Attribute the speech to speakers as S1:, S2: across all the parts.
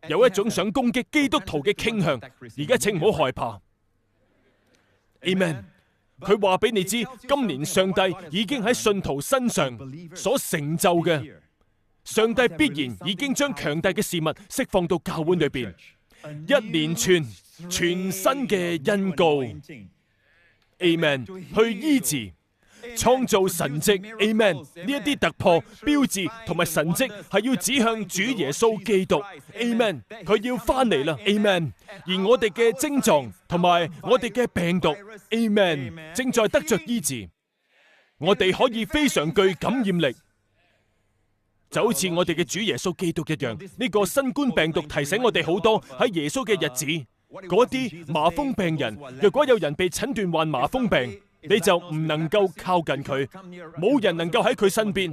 S1: 有一種想攻擊基督徒嘅傾向。而家請唔好害怕。Amen。佢話俾你知，今年上帝已經喺信徒身上所成就嘅，上帝必然已經將強大嘅事物釋放到教會裏邊，一連串全新嘅恩膏。Amen。去醫治、創造神蹟。Amen。呢一啲突破、標誌同埋神蹟係要指向主耶穌基督。Amen。佢要翻嚟啦。Amen。而我哋嘅症狀同埋我哋嘅病毒，Amen，正在得着醫治。我哋可以非常具感染力，就好似我哋嘅主耶穌基督一樣。呢個新冠病毒提醒我哋好多喺耶穌嘅日子，嗰啲麻風病人，若果有人被診斷患麻風病，你就唔能夠靠近佢，冇人能夠喺佢身邊，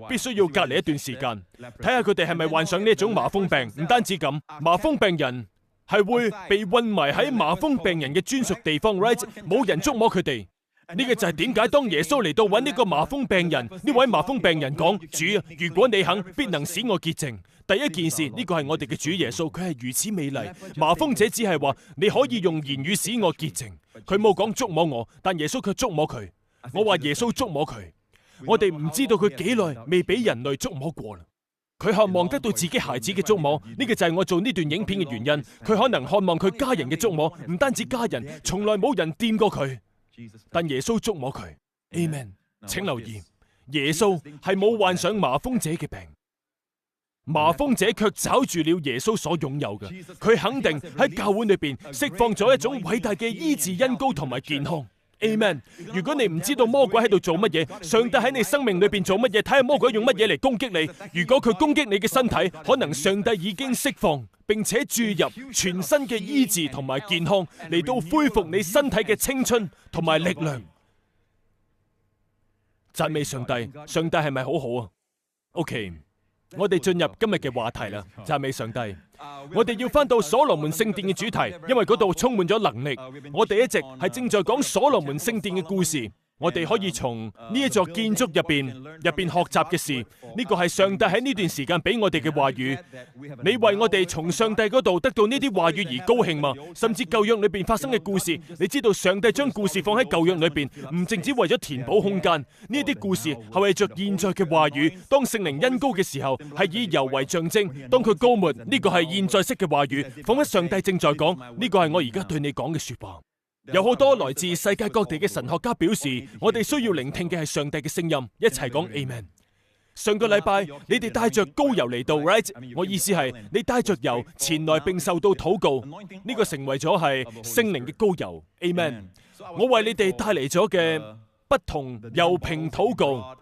S1: 必須要隔離一段時間，睇下佢哋係咪患上呢種麻風病。唔單止咁，麻風病人係會被困埋喺麻風病人嘅專屬地方 ，right？ 冇人觸摸佢哋。呢個就係點解當耶穌嚟到揾呢個麻風病人，呢位麻風病人講：主啊，如果你肯，必能使我潔淨。第一件事，呢個係我哋嘅主耶穌，佢係如此美麗。麻風者只係話你可以用言語使我潔淨，佢冇講觸摸我，但耶穌卻觸摸佢。我話耶穌觸摸佢，我哋唔知道佢幾耐未俾人類觸摸過啦。佢渴望得到自己孩子嘅觸摸，呢個就係我做呢段影片嘅原因。佢可能渴望佢家人嘅觸摸，唔單止家人，從來冇人掂過佢，但耶穌觸摸佢。Amen。請留意，耶穌係冇患上麻風者嘅病，麻風者卻找住了耶穌所擁有嘅。佢肯定喺教會裏邊釋放咗一種偉大嘅醫治恩膏同埋健康。Amen。如果你唔知道魔鬼喺度做乜嘢，上帝喺你生命裏邊做乜嘢，睇下魔鬼用乜嘢嚟攻擊你。如果佢攻擊你嘅身體，可能上帝已經釋放並且注入全新嘅醫治同埋健康，嚟到恢復你身體嘅青春同埋力量。讚美上帝，上帝係咪好好啊？OK。我哋進入今日嘅話題啦，讚美上帝。我哋要翻到所羅門聖殿嘅主題，因為嗰度充滿咗能力。我哋一直係正在講所羅門聖殿嘅故事。我哋可以從呢一座建築入邊學習嘅事，呢個係上帝喺呢段時間俾我哋嘅話語。你為我哋從上帝嗰度得到呢啲話語而高興嗎？甚至舊約裏邊發生嘅故事，你知道上帝將故事放喺舊約裏邊，唔淨止為咗填補空間。呢啲故事係為着現在嘅話語。當聖靈恩膏嘅時候，係以油為象徵。當佢膏抹，呢個係現在式嘅話語，仿佛上帝正在講，呢個係我而家對你講嘅說話。有好多來自世界各地嘅神學家表示，我哋需要聆聽嘅係上帝嘅聲音，一齊講 Amen。上個禮拜你哋帶着膏油嚟到 ，right？ 我意思係你帶着油前來並受到禱告，呢個成為咗係聖靈嘅膏油 ，Amen。我為你哋帶嚟咗嘅不同油瓶禱告，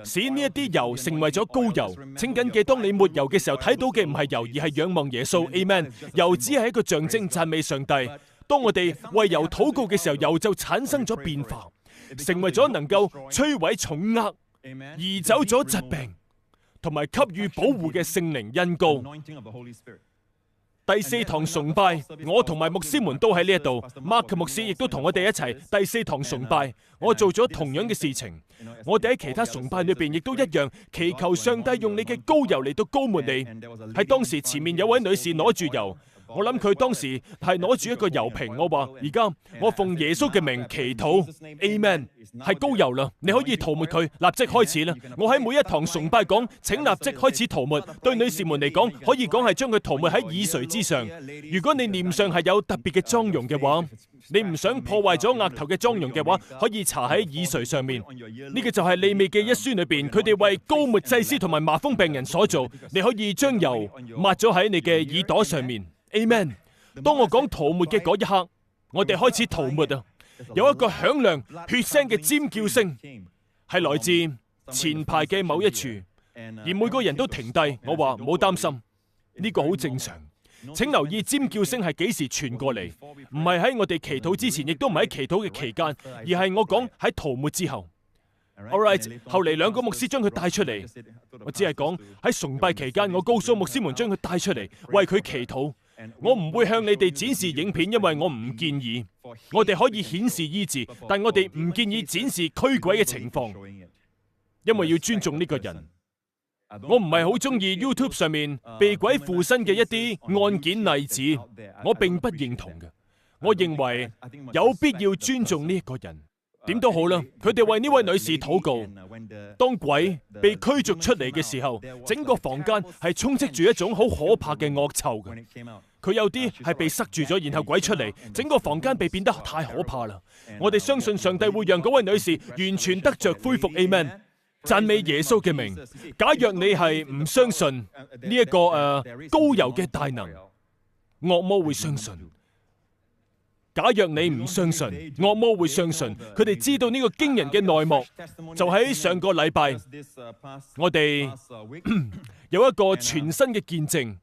S1: 使呢一啲油成為咗膏油。請謹記，當你抹油嘅時候，睇到嘅唔係油，而係仰望耶穌 ，Amen。油只係一個象徵，讚美上帝。當我哋為油禱告嘅時候，油就產生咗變化，成為咗能夠摧毀重軛、移走咗疾病同埋給予保護嘅聖靈恩膏。第四堂崇拜，我同埋牧師們都喺呢一度。Mark 牧師亦都同我哋一齊。第四堂崇拜，我做咗同樣嘅事情。我哋喺其他崇拜裏邊亦都一樣，祈求上帝用你嘅膏油嚟到膏抹你。喺當時前面有位女士攞住油。我諗佢當時係攞住一個油瓶，我話：而家我奉耶穌嘅名祈禱 ，Amen， 係膏油啦，你可以塗抹佢，立即開始啦。我喺每一堂崇拜講，請立即開始塗抹。對女士們嚟講，可以講係將佢塗抹喺耳垂之上。如果你臉上係有特別嘅妝容嘅話，你唔想破壞咗額頭嘅妝容嘅話，可以搽喺耳垂上面。呢個就係利未記一書裏邊，佢哋為膏抹祭司同埋麻風病人所做。你可以將油抹咗喺你嘅耳朵上面。Amen。當我講塗抹嘅嗰一刻，我哋開始塗抹啊！有一個響亮、血腥嘅尖叫聲，係來自前排嘅某一處，而每個人都停低。我話唔好擔心，呢個好正常。請留意尖叫聲係幾時傳過嚟，唔係喺我哋祈禱之前，亦都唔係喺祈禱嘅期間，而係我講喺塗抹之後。Alright， 後嚟兩個牧師將佢帶出嚟，我只係講喺崇拜期間，我告訴牧師們將佢帶出嚟，為佢祈禱。我唔會向你哋展示影片，因為我唔建議。我哋可以顯示醫治，但我哋唔建議展示驅鬼嘅情況，因為要尊重呢個人。我唔係好中意 YouTube 上面被鬼附身嘅一啲案件例子，我並不認同嘅。我認為有必要尊重呢一個人。點都好啦，佢哋為呢位女士禱告。當鬼被驅逐出嚟嘅時候，整個房間係充斥住一種好可怕嘅惡臭嘅。佢有啲係被塞住咗，然後鬼出嚟，整個房間被變得太可怕啦。我哋相信上帝會讓嗰位女士完全得着恢復。Amen。讚美耶穌嘅名。假若你係唔相信呢一個膏油嘅大能，惡魔會相信。假若你唔相信，惡魔會相信。佢哋知道呢個驚人嘅內幕，就喺上個禮拜，我哋有一個全新嘅見證，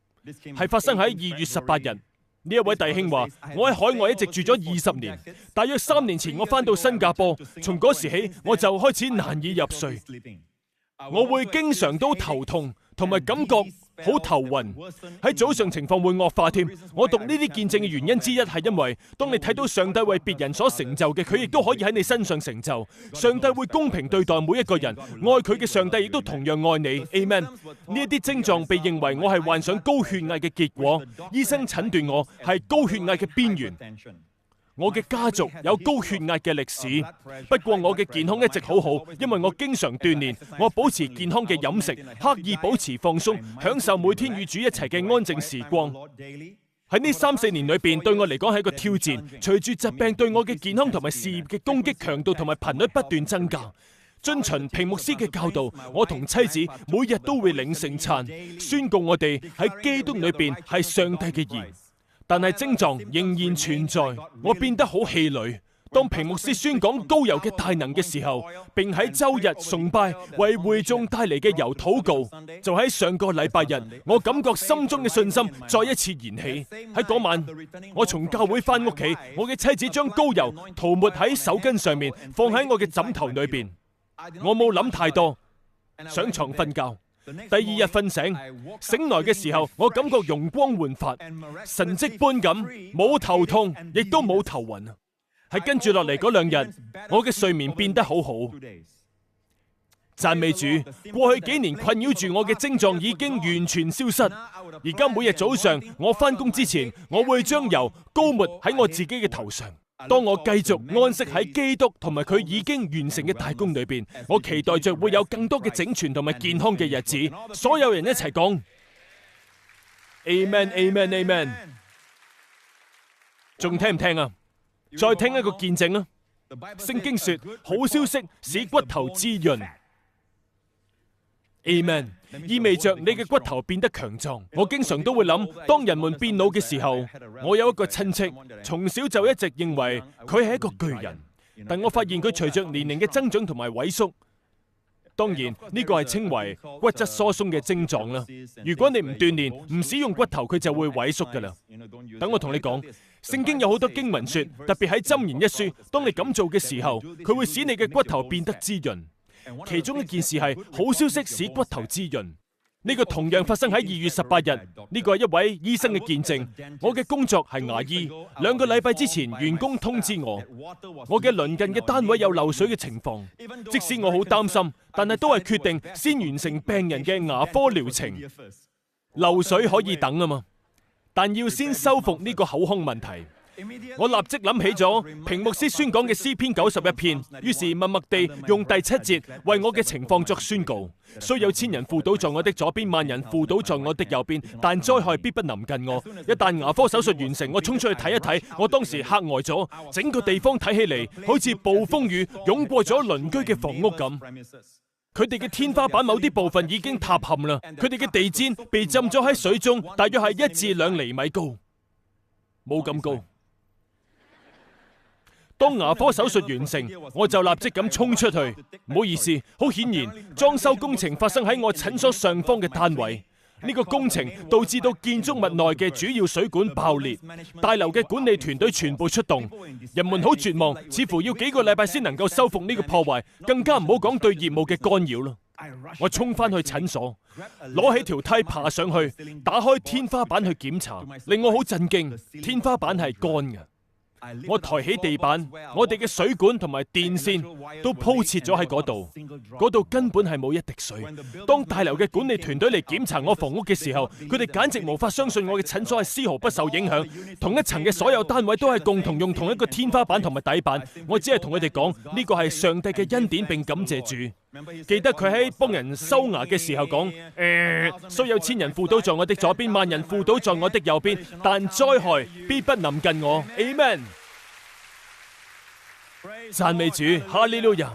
S1: 係發生喺2月18日。呢一位弟兄話：我喺海外一直住咗20年，大約3年前我返到新加坡，從嗰時起我就開始難以入睡，我會經常都頭痛，同埋感覺好頭暈，喺早上情況會惡化添。我讀呢啲見證嘅原因之一係因為，當你睇到上帝為別人所成就嘅，佢亦都可以喺你身上成就。上帝會公平對待每一個人，愛佢嘅上帝亦都同樣愛你。Amen。呢一啲症狀被認為我係患上高血壓嘅結果，醫生診斷我係高血壓嘅邊緣。我嘅家族有高血壓嘅歷史，不過我嘅健康一直好好，因為我經常鍛煉，我保持健康嘅飲食，刻意保持放鬆，享受每天與主一齊嘅安靜時光。喺呢3-4年裏邊，對我嚟講係一個挑戰。隨住疾病對我嘅健康同埋事業嘅攻擊強度同埋頻率不斷增加，遵循平牧師嘅教導，我同妻子每日都會領聖餐，宣告我哋喺基督裏邊係上帝嘅義。但係症狀仍然存在，我變得好氣餒。當平牧師宣講膏油嘅大能嘅時候，並喺周日崇拜為會眾帶嚟嘅油禱告，就喺上個禮拜日，我感覺心中嘅信心再一次燃起。喺嗰晚，我從教會翻屋企，我嘅妻子將膏油塗抹喺手巾上面，放喺我嘅枕頭裏邊。我冇諗太多，上床瞓覺。第二日瞓醒來嘅時候，我感覺容光煥發，神蹟般咁，冇頭痛，亦都冇頭暈。係跟住落嚟嗰2日，我嘅睡眠變得好好。讚美主，過去幾年困擾住我嘅症狀已經完全消失。而家每日早上我返工之前，我會將油膏抹喺我自己嘅頭上。當我繼續安息喺基督同埋佢已經完成嘅大功裏邊，我期待着會有更多嘅整全同埋健康嘅日子。所有人一齊講 Amen Amen Amen。 仲聽唔聽啊？再聽一個見證啊！聖經說，好消息使骨頭滋潤。Amen， 意味着你嘅骨頭變得強壯。我經常都會諗，當人們變老嘅時候，我有一個親戚，從小就一直認為佢係一個巨人，但我發現佢隨着年齡嘅增長同埋萎縮。當然呢個係稱為骨質疏鬆嘅症狀啦。如果你唔鍛煉，唔使用骨頭，佢就會萎縮噶啦。等我同你講，聖經有好多經文說，特別喺箴言一書，當你咁做嘅時候，佢會使你嘅骨頭變得滋潤。其中一件事係好消息使骨頭滋潤。呢個同樣發生喺2月18日，呢個係一位醫生嘅見證。我嘅工作係牙醫，2個禮拜之前，員工通知我嘅鄰近嘅單位有漏水嘅情況。即使我好擔心，但係都係決定先完成病人嘅牙科療程。漏水可以等啊嘛，但要先修復呢個口腔問題。我立即諗起咗平牧師宣講嘅詩篇91篇，於是默默地用第7節為我嘅情況作宣告。雖有千人輔倒在我的左邊，萬人輔倒在我的右邊，但災害必不臨近我。一旦牙科手術完成，我衝出去睇一睇，我當時嚇呆咗，整個地方睇起嚟好似暴風雨湧過咗鄰居嘅房屋咁。佢哋嘅天花板某啲部分已經塌陷啦，佢哋嘅地氈被浸咗喺水中，大約係1至2厘米高，冇咁高。當牙科手術完成，我就立即咁衝出去。唔好意思，好顯然，裝修工程發生喺我診所上方嘅單位。呢個工程導致到建築物內嘅主要水管爆裂，大樓嘅管理團隊全部出動，人們好絕望，似乎要幾個禮拜先能夠修復呢個破壞，更加唔好講對業務嘅干擾咯。我衝翻去診所，攞起條梯爬上去，打開天花板去檢查，令我好震驚，天花板係乾嘅。我抬起地板，我哋嘅水管同埋電線都鋪設咗喺嗰度，嗰度根本係冇一滴水。當大樓嘅管理團隊嚟檢查我房屋嘅時候，佢哋簡直無法相信我嘅診所係絲毫不受影響，同一層嘅所有單位都係共同用同一個天花板同埋底板。我只係同佢哋講，呢個係上帝嘅恩典，並感謝主。記得佢喺幫人修牙嘅時候講，雖有千人扶倒在我的左邊，萬人扶倒在我的右邊，但災害必不臨近我。Amen。讚美主，哈利路亞。